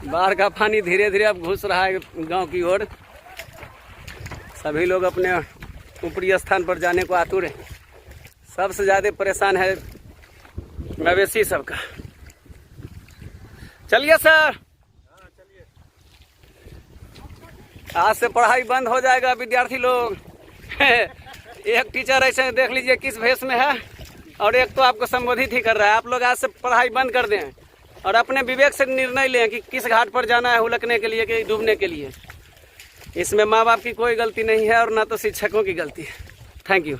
बाढ़ का पानी धीरे धीरे अब घुस रहा है गांव की ओर। सभी लोग अपने ऊपरी स्थान पर जाने को आतुर है। सबसे ज़्यादा परेशान है मवेशी सबका। चलिए सर, आज से पढ़ाई बंद हो जाएगा विद्यार्थी लोग। एक टीचर ऐसे देख लीजिए किस भेष में है, और एक तो आपको संबोधित ही कर रहा है। आप लोग आज से पढ़ाई बंद कर दें और अपने विवेक से निर्णय लें कि किस घाट पर जाना है, हुलकने के लिए कि डूबने के लिए। इसमें माँ बाप की कोई गलती नहीं है और ना तो शिक्षकों की गलती है। Thank you.